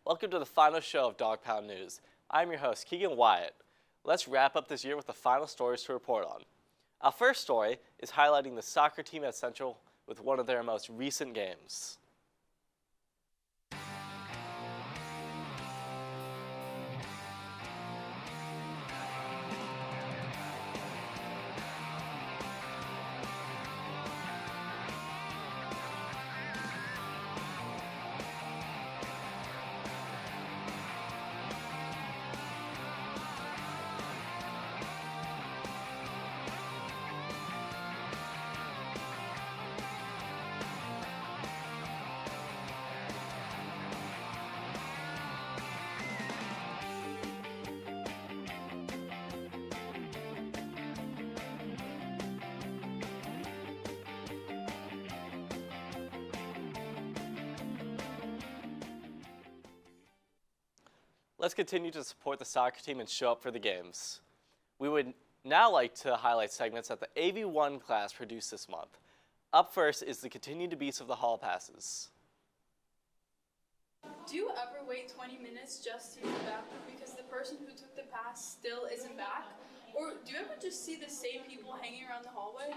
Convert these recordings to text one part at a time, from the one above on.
Welcome to the final show of DawgPound News. I'm your host, Keegan Wyatt. Let's wrap up this year with the final stories to report on. Our first story is highlighting the soccer team at Central with one of their most recent games. Let's continue to support the soccer team and show up for the games. We would now like to highlight segments that the AV1 class produced this month. Up first is the continued abuse of the hall passes. Do you ever wait 20 minutes just to use the bathroom because the person who took the pass still isn't back? Or do you ever just see the same people hanging around the hallway?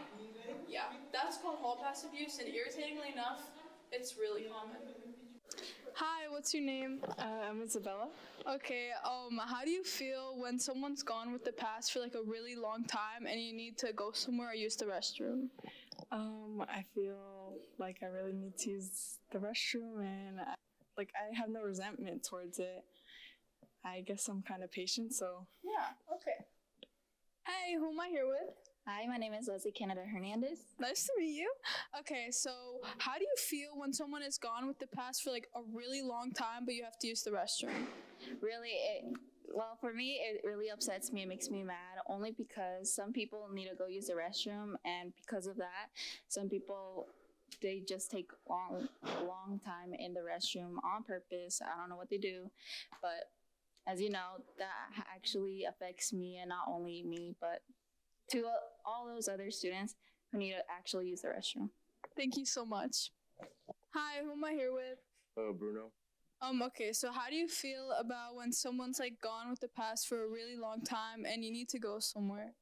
Yeah, that's called hall pass abuse, and irritatingly enough, it's really common. Hi, what's your name? I'm Isabella. Okay, how do you feel when someone's gone with the pass for like a really long time and you need to go somewhere or use the restroom? I feel like I really need to use the restroom, and I have no resentment towards it. I guess I'm kind of patient, so. Yeah, okay. Hey, who am I here with? Hi, my name is Leslie Canada Hernandez. Nice to meet you. Okay, so how do you feel when someone is gone with the pass for like a really long time, but you have to use the restroom? Really, for me, it really upsets me. It makes me mad, only because some people need to go use the restroom, and because of that, some people, they just take long time in the restroom on purpose. I don't know what they do, but as you know, that actually affects me, and not only me, but to all those other students who need to actually use the restroom. Thank you so much. Hi, who am I here with? Bruno. Okay, so how do you feel about when someone's like gone with the pass for a really long time and you need to go somewhere?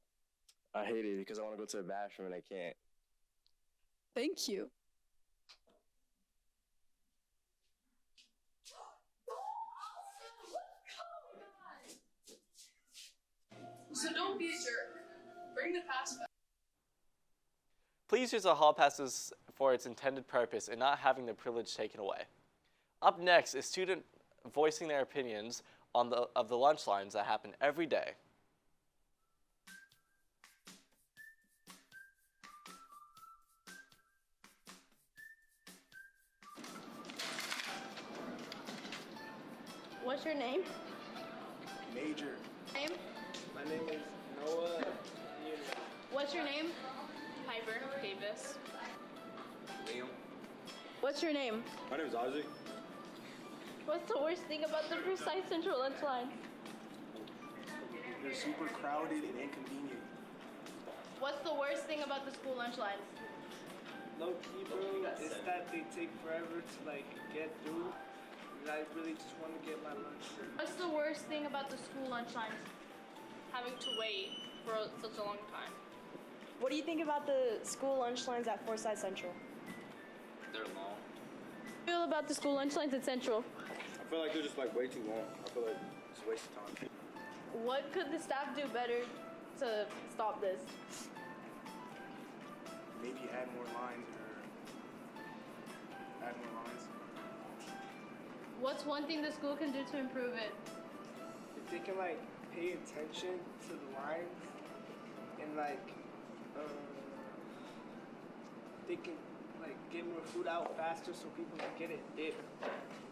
I hate it because I want to go to the bathroom and I can't. Thank you. So don't be a jerk. Bring the pass back. Please use the hall passes for its intended purpose and not having the privilege taken away. Up next is students voicing their opinions on of the lunch lines that happen every day. What's your name? Major. Name? My name is Noah. What's your name? Piper Davis. Liam. What's your name? My name is Isaac. What's the worst thing about the Precise Central lunch line? They're super crowded and inconvenient. What's the worst thing about the school lunch lines? Low key, bro, is that they take forever to get through. And I really just want to get my lunch. What's the worst thing about the school lunch lines? Having to wait for such a long time. What do you think about the school lunch lines at Forsyth Central? They're long. What do you feel about the school lunch lines at Central? I feel like they're just way too long. I feel like it's a waste of time. What could the staff do better to stop this? Maybe add more lines or add more lines. What's one thing the school can do to improve it? If they can pay attention to the lines and they can get more food out faster so people can get it.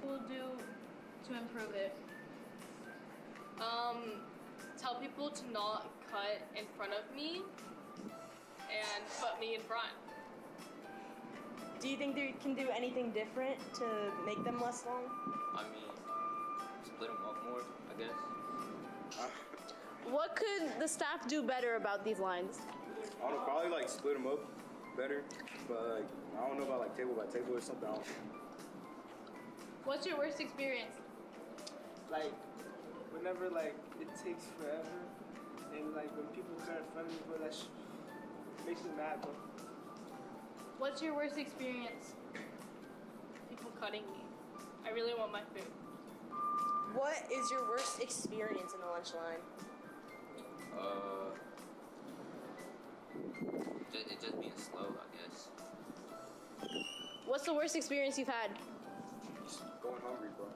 We'll do to improve it. Tell people to not cut in front of me and put me in front. Do you think they can do anything different to make them less long? I mean, split them up more, I guess. What could the staff do better about these lines? I don't know, probably split them up better, but I don't know about table by table or something. What's your worst experience? like whenever like it takes forever, and like when people cut in front of me, bro, makes me mad, bro. What's your worst experience? People cutting me. I really want my food. What is your worst experience in the lunch line? It just being slow, I guess. What's the worst experience you've had? Just going hungry, bro.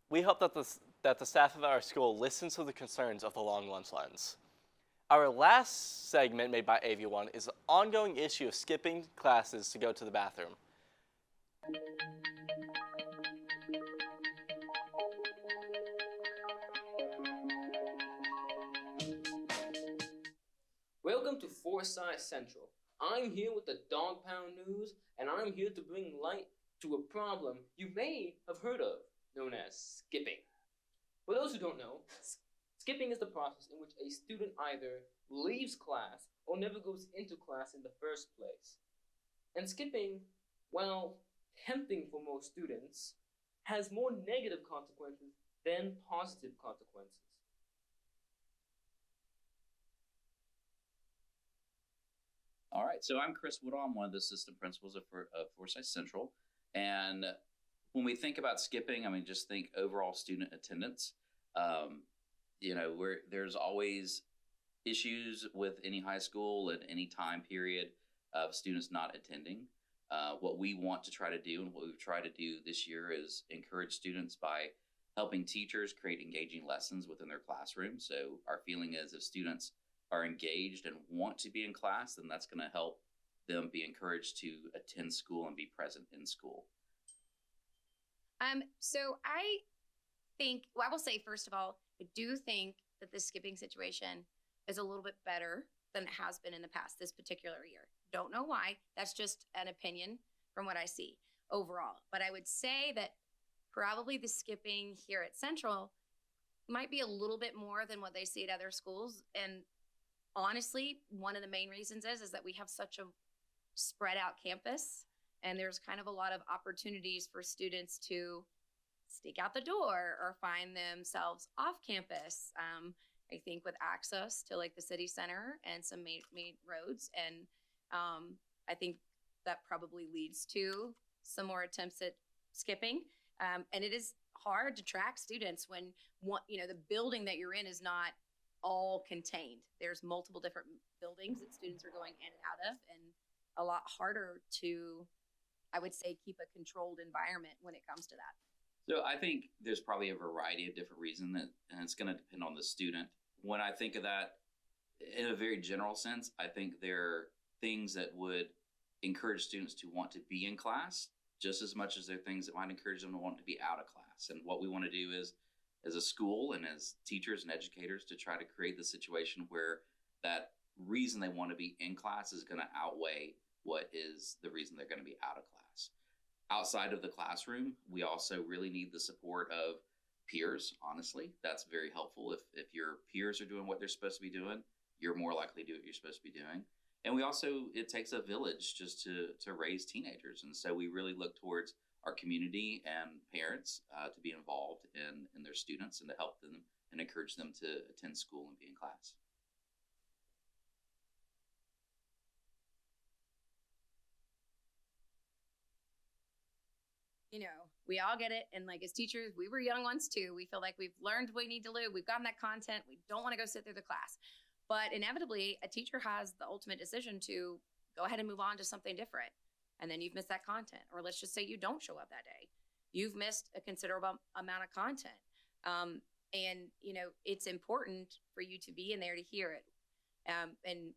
We hope that the staff of our school listens to the concerns of the long lunch lines. Our last segment made by AV1 is the ongoing issue of skipping classes to go to the bathroom. Welcome to Forsyth Central. I'm here with the DawgPound news, and I'm here to bring light to a problem you may have heard of, known as skipping. For those who don't know, skipping is the process in which a student either leaves class or never goes into class in the first place. And skipping, while tempting for most students, has more negative consequences than positive consequences. All right, so I'm Chris Woodall. I'm one of the assistant principals of Forsyth Central. And when we think about skipping, I mean, just think overall student attendance. There's always issues with any high school at any time period of students not attending. What we want to try to do and what we've tried to do this year is encourage students by helping teachers create engaging lessons within their classroom. So our feeling is if students are engaged and want to be in class, then that's going to help them be encouraged to attend school and be present in school. So I will say, first of all, I do think that the skipping situation is a little bit better than it has been in the past this particular year. Don't know why. That's just an opinion from what I see overall. But I would say that probably the skipping here at Central might be a little bit more than what they see at other schools. And honestly, one of the main reasons is that we have such a spread out campus, and there's kind of a lot of opportunities for students to sneak out the door or find themselves off campus. I think with access to like the city center and some main roads, and I think that probably leads to some more attempts at skipping. And it is hard to track students when the building that you're in is not all contained. There's multiple different buildings that students are going in and out of, and a lot harder to, I would say, keep a controlled environment when it comes to that. So I think there's probably a variety of different reasons, and it's going to depend on the student. When I think of that in a very general sense, I think there are things that would encourage students to want to be in class just as much as there are things that might encourage them to want to be out of class. And what we want to do is, as a school and as teachers and educators, to try to create the situation where that reason they want to be in class is going to outweigh what is the reason they're going to be out of class. Outside of the classroom, we also really need the support of peers, honestly. That's very helpful. If your peers are doing what they're supposed to be doing, you're more likely to do what you're supposed to be doing. And it takes a village just to raise teenagers. And so we really look towards our community and parents to be involved in their students and to help them and encourage them to attend school and be in class. We all get it. And like as teachers, we were young ones too. We feel like we've learned what we need to learn. We've gotten that content. We don't want to go sit through the class. But inevitably, a teacher has the ultimate decision to go ahead and move on to something different. And then you've missed that content. Or let's just say you don't show up that day. You've missed a considerable amount of content. It's important for you to be in there to hear it and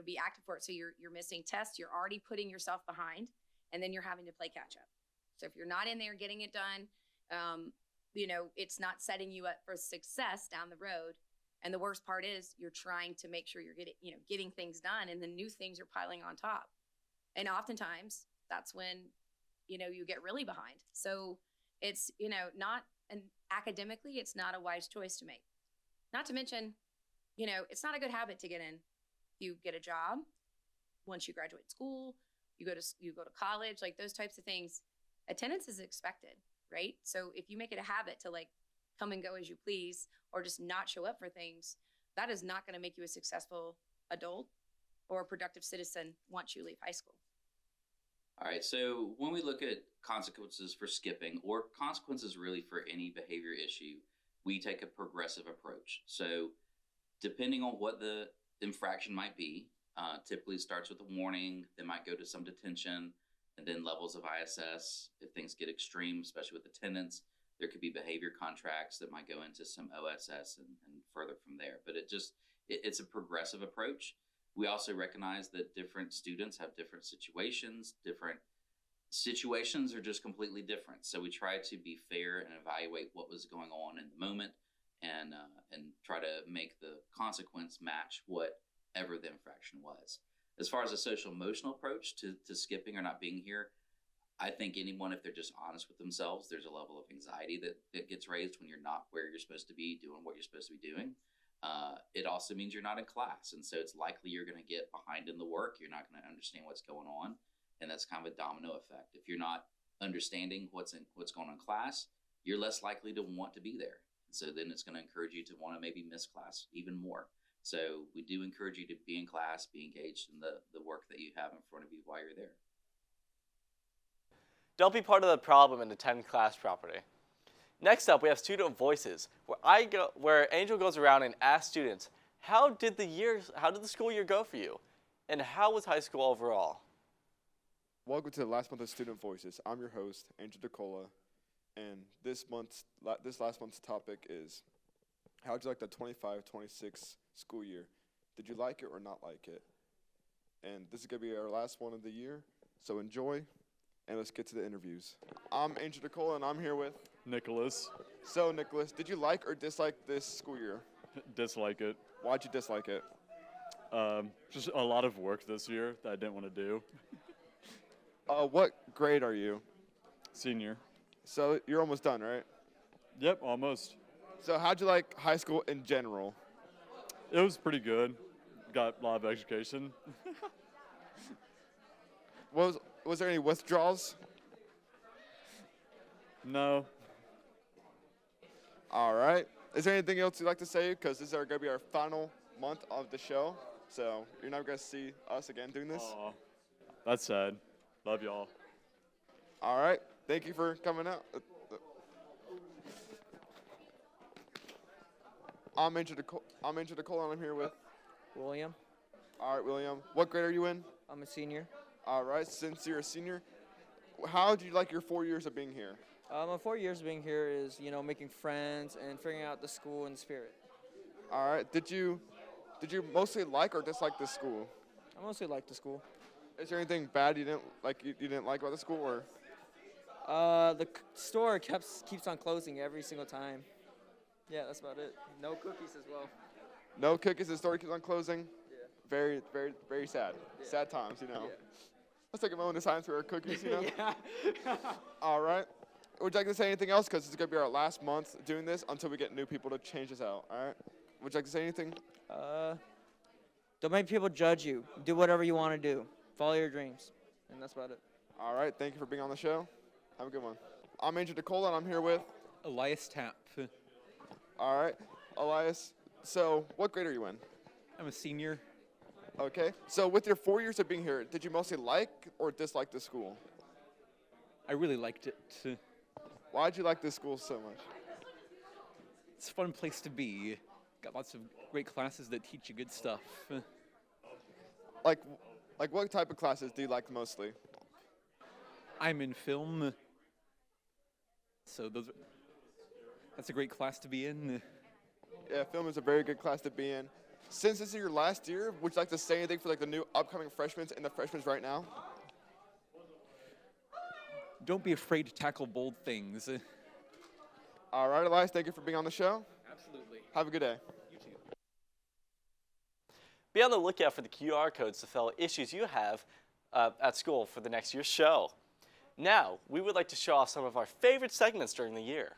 be active for it. So you're missing tests. You're already putting yourself behind, and then you're having to play catch up. So if you're not in there getting it done, it's not setting you up for success down the road. And the worst part is you're trying to make sure you're getting things done, and the new things are piling on top. And oftentimes that's when, you get really behind. So it's, academically, it's not a wise choice to make. Not to mention, it's not a good habit to get in. you get a job, once you graduate school, you go to college, like those types of things, attendance is expected, right? So if you make it a habit to like come and go as you please, or just not show up for things, that is not going to make you a successful adult or a productive citizen once you leave high school. All right, so when we look at consequences for skipping or consequences really for any behavior issue, we take a progressive approach. So depending on what the infraction might be, typically starts with a warning, then might go to some detention, and then levels of ISS. If things get extreme, especially with attendance, there could be behavior contracts that might go into some OSS and further from there. But it's a progressive approach. We also recognize that different students have different situations. Different situations are just completely different. So we try to be fair and evaluate what was going on in the moment and try to make the consequence match whatever the infraction was. As far as a social emotional approach to skipping or not being here, I think anyone, if they're just honest with themselves, there's a level of anxiety that gets raised when you're not where you're supposed to be, doing what you're supposed to be doing. It also means you're not in class. And so it's likely you're going to get behind in the work. You're not going to understand what's going on. And that's kind of a domino effect. If you're not understanding what's going on in class, you're less likely to want to be there. And so then it's going to encourage you to want to maybe miss class even more. So we do encourage you to be in class, be engaged in the work that you have in front of you while you're there. Don't be part of the problem and attend class properly. Next up, we have Student Voices, where Angel goes around and asks students, how did the school year go for you? And how was high school overall? Welcome to the last month of Student Voices. I'm your host, Angel DeCola, and this last month's topic is, how did you like the 25-26 school year? Did you like it or not like it? And this is going to be our last one of the year, so enjoy, and let's get to the interviews. I'm Angel DeCola, and I'm here with Nicholas. So, Nicholas, did you like or dislike this school year? Dislike it. Why'd you dislike it? Just a lot of work this year that I didn't want to do. What grade are you? Senior. So you're almost done, right? Yep, almost. So how'd you like high school in general? It was pretty good. Got a lot of education. Was there any withdrawals? No. All right. Is there anything else you'd like to say? Because this is going to be our final month of the show. So you're not going to see us again doing this. Aw, that's sad. Love y'all. All right. Thank you for coming out. I'm Angel DeCola, and I'm here with William. All right, William. What grade are you in? I'm a senior. All right. Since you're a senior, how do you like your 4 years of being here? My 4 years of being here is, making friends and figuring out the school and spirit. All right. Did you mostly like or dislike this school? I mostly like the school. Is there anything bad you didn't like about the school, or? The store keeps on closing every single time. Yeah, that's about it. No cookies as well. No cookies. The store keeps on closing. Yeah. Very, very, very sad. Yeah. Sad times, Yeah. Let's take a moment of silence for our cookies, Yeah. All right. Would you like to say anything else? Because it's going to be our last month doing this until we get new people to change this out. All right. Would you like to say anything? Don't make people judge you. Do whatever you want to do. Follow your dreams. And that's about it. All right. Thank you for being on the show. Have a good one. I'm Angel DeCola, and I'm here with Elias Tapp. All right. Elias, so what grade are you in? I'm a senior. Okay. So with your 4 years of being here, did you mostly like or dislike the school? I really liked it. Why did you like this school so much? It's a fun place to be. Got lots of great classes that teach you good stuff. Like what type of classes do you like mostly? I'm in film. So that's a great class to be in. Yeah, film is a very good class to be in. Since this is your last year, would you like to say anything for the new upcoming freshmen and the freshmen right now? Don't be afraid to tackle bold things. All right, Elias, thank you for being on the show. Absolutely. Have a good day. You too. Be on the lookout for the QR codes to fill issues you have at school for the next year's show. Now, we would like to show off some of our favorite segments during the year.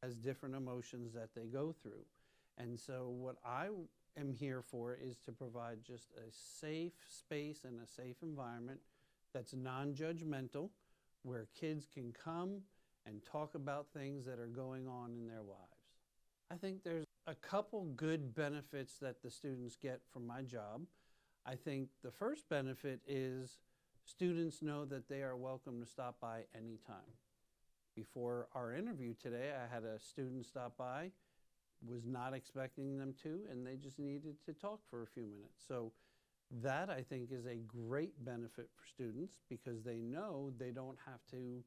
has different emotions that they go through. And so what I am here for is to provide just a safe space and a safe environment that's non-judgmental, where kids can come and talk about things that are going on in their lives. I think there's a couple good benefits that the students get from my job. I think the first benefit is students know that they are welcome to stop by anytime. Before our interview today, I had a student stop by, was not expecting them to, and they just needed to talk for a few minutes. So that, I think, is a great benefit for students because they know they don't have to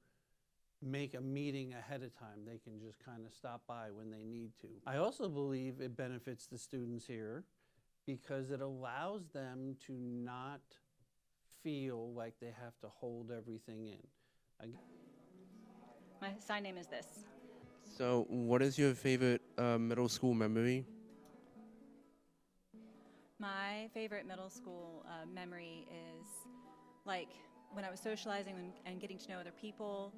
make a meeting ahead of time. They can just kind of stop by when they need to. I also believe it benefits the students here because it allows them to not feel like they have to hold everything in. My sign name is this. So, what is your favorite middle school memory? My favorite middle school memory is like when I was socializing and getting to know other people,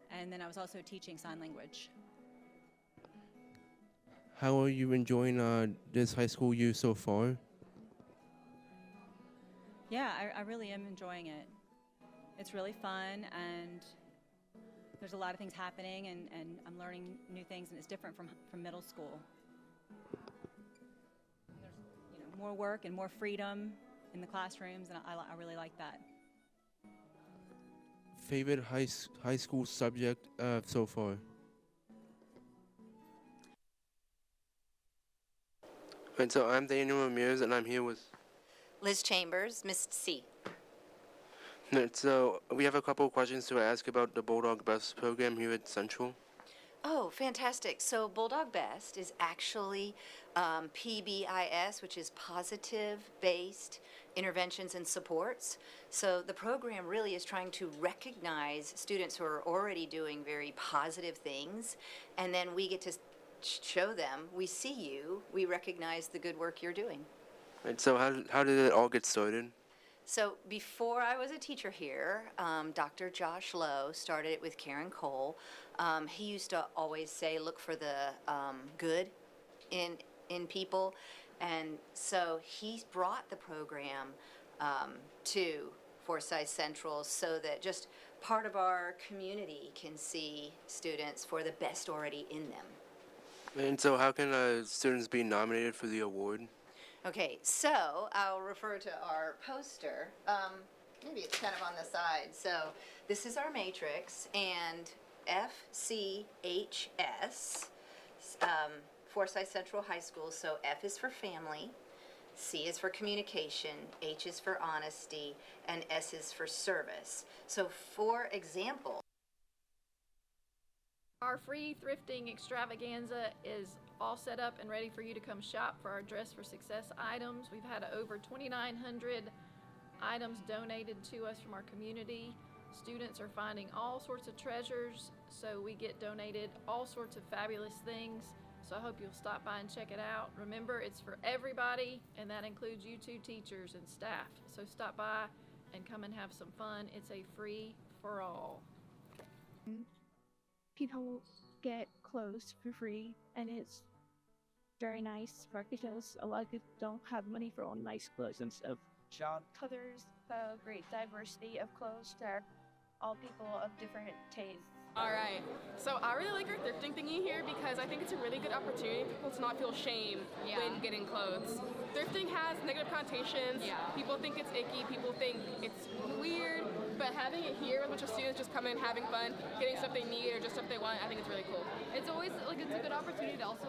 and then I was also teaching sign language. How are you enjoying this high school year so far? Yeah, I really am enjoying it. It's really fun, and there's a lot of things happening, and I'm learning new things, and it's different from middle school. There's more work and more freedom in the classrooms, and I really like that. Favorite high school subject so far? And so I'm Daniel Ramirez, and I'm here with Liz Chambers, Miss C. So we have a couple of questions to ask about the Bulldog Best program here at Central. Oh, fantastic. So Bulldog Best is actually PBIS, which is Positive-Based Interventions and Supports. So the program really is trying to recognize students who are already doing very positive things, and then we get to show them, we see you, we recognize the good work you're doing. And so how did it all get started? So before I was a teacher here, Dr. Josh Lowe started it with Karen Cole. He used to always say, look for the good in people. And so he brought the program to Forsyth Central so that just part of our community can see students for the best already in them. And so how can students be nominated for the award? Okay, so I'll refer to our poster. Maybe it's kind of on the side. So this is our matrix, and FCHS, Forsyth Central High School. So F is for family, C is for communication, H is for honesty, and S is for service. So for example, our free thrifting extravaganza is all set up and ready for you to come shop for our Dress for Success items. We've had over 2,900 items donated to us from our community. Students are finding all sorts of treasures, so we get donated all sorts of fabulous things. So I hope you'll stop by and check it out. Remember, it's for everybody, and that includes you two teachers and staff. So stop by and come and have some fun. It's a free for all. People get clothes for free, and it's very nice because a lot of people don't have money for all nice clothes and stuff. Sean? There's a great diversity of clothes that all people of different tastes. Alright, so I really like our thrifting thingy here because I think it's a really good opportunity for people to not feel shame when getting clothes. Thrifting has negative connotations, people think it's icky, people think it's weird, but having it here with a bunch of students just coming, having fun, getting stuff they need or just stuff they want, I think it's really cool. It's always like it's a good opportunity to also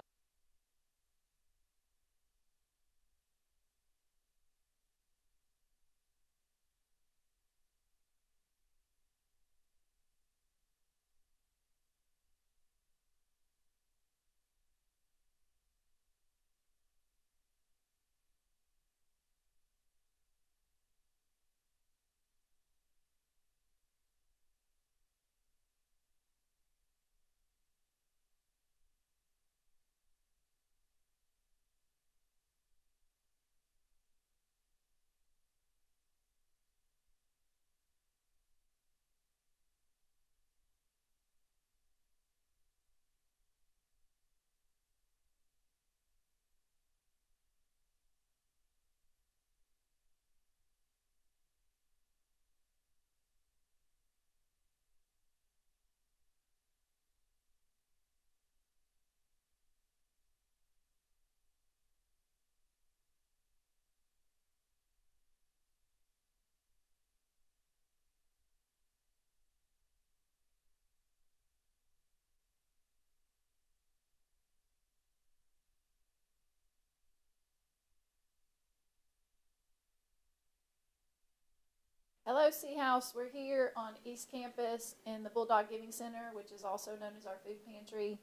Hello, Sea House. We're here on East Campus in the Bulldog Giving Center, which is also known as our food pantry.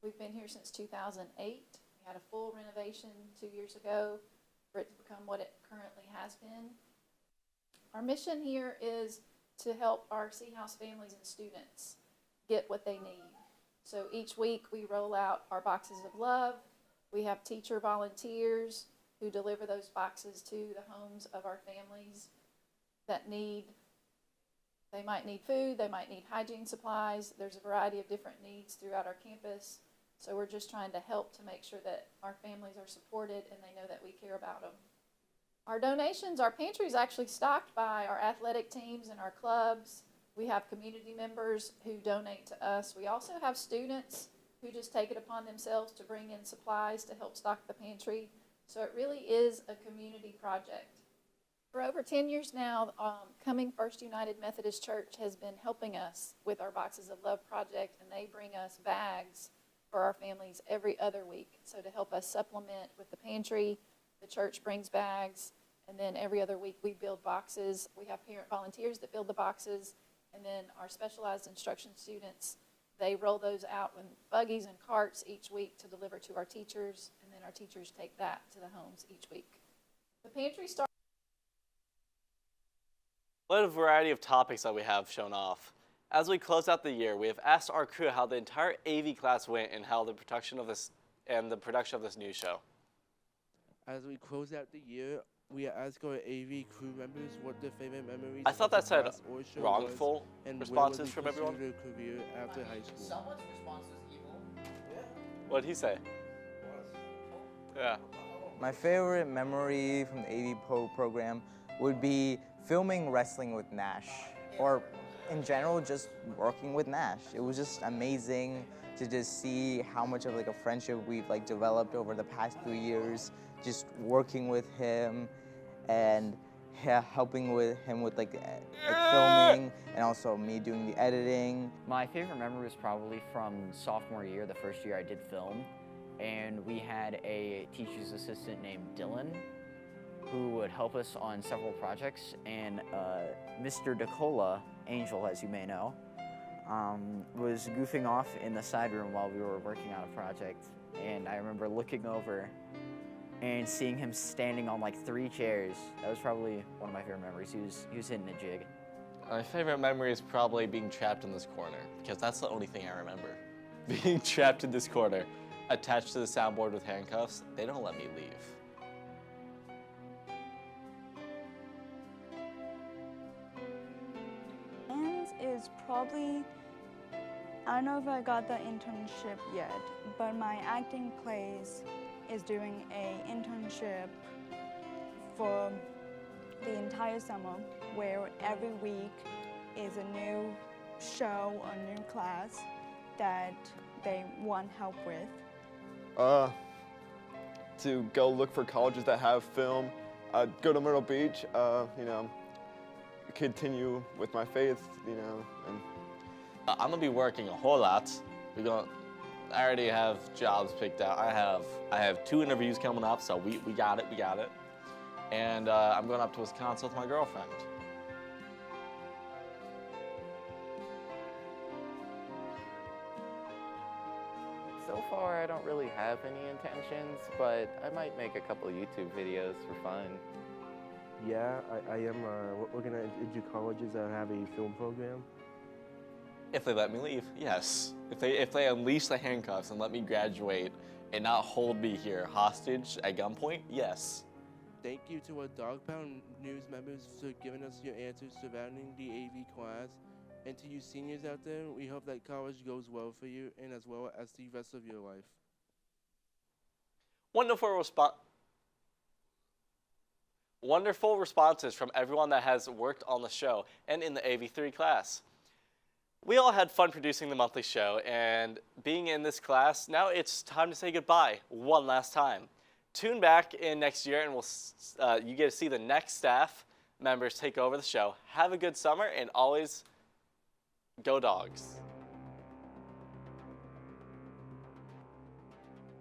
We've been here since 2008. We had a full renovation 2 years ago for it to become what it currently has been. Our mission here is to help our Sea House families and students get what they need. So each week we roll out our boxes of love. We have teacher volunteers who deliver those boxes to the homes of our families that they might need food, they might need hygiene supplies. There's a variety of different needs throughout our campus. So we're just trying to help to make sure that our families are supported and they know that we care about them. Our donations, our pantry is actually stocked by our athletic teams and our clubs. We have community members who donate to us. We also have students who just take it upon themselves to bring in supplies to help stock the pantry. So it really is a community project. For over 10 years now, Coming First United Methodist Church has been helping us with our Boxes of Love project, and they bring us bags for our families every other week. So to help us supplement with the pantry, the church brings bags, and then every other week we build boxes. We have parent volunteers that build the boxes, and then our specialized instruction students, they roll those out in buggies and carts each week to deliver to our teachers, and then our teachers take that to the homes each week. The pantry starts. What a variety of topics that we have shown off. As we close out the year, we have asked our crew how the entire AV class went and how the production of this new show. As we close out the year, we ask our AV crew members what their favorite memories. I thought that said or show wrongful was, and responses where from everyone. Their career after high school. Someone's response was evil. What did he say? Yeah. My favorite memory from the AV program would be filming wrestling with Nash, or in general, just working with Nash. It was just amazing to just see how much of like a friendship we've like developed over the past few years, just working with him and helping with him with like filming, and also me doing the editing. My favorite memory was probably from sophomore year, the first year I did film, and we had a teacher's assistant named Dylan who would help us on several projects, and Mr. DeCola, Angel as you may know, was goofing off in the side room while we were working on a project, and I remember looking over and seeing him standing on like 3 chairs. That was probably one of my favorite memories. He was hitting a jig. My favorite memory is probably being trapped in this corner, because that's the only thing I remember. Being trapped in this corner, attached to the soundboard with handcuffs. They don't let me leave. Is probably, I don't know if I got the internship yet, but my acting place is doing an internship for the entire summer, where every week is a new show or new class that they want help with. To go look for colleges that have film, go to Myrtle Beach, continue with my faith, and I'm gonna be working a whole lot. I already have jobs picked out. I have 2 interviews coming up, so we got it. And I'm going up to Wisconsin with my girlfriend. So far, I don't really have any intentions, but I might make a couple YouTube videos for fun. Yeah, I am looking at colleges that have a film program. If they let me leave, yes. If they unleash the handcuffs and let me graduate and not hold me here hostage at gunpoint, yes. Thank you to our DawgPound News members for giving us your answers surrounding the AV class. And to you seniors out there, we hope that college goes well for you and as well as the rest of your life. Wonderful responses from everyone that has worked on the show and in the AV3 class. We all had fun producing the monthly show, and being in this class, now it's time to say goodbye one last time. Tune back in next year, and you get to see the next staff members take over the show. Have a good summer, and always go Dogs.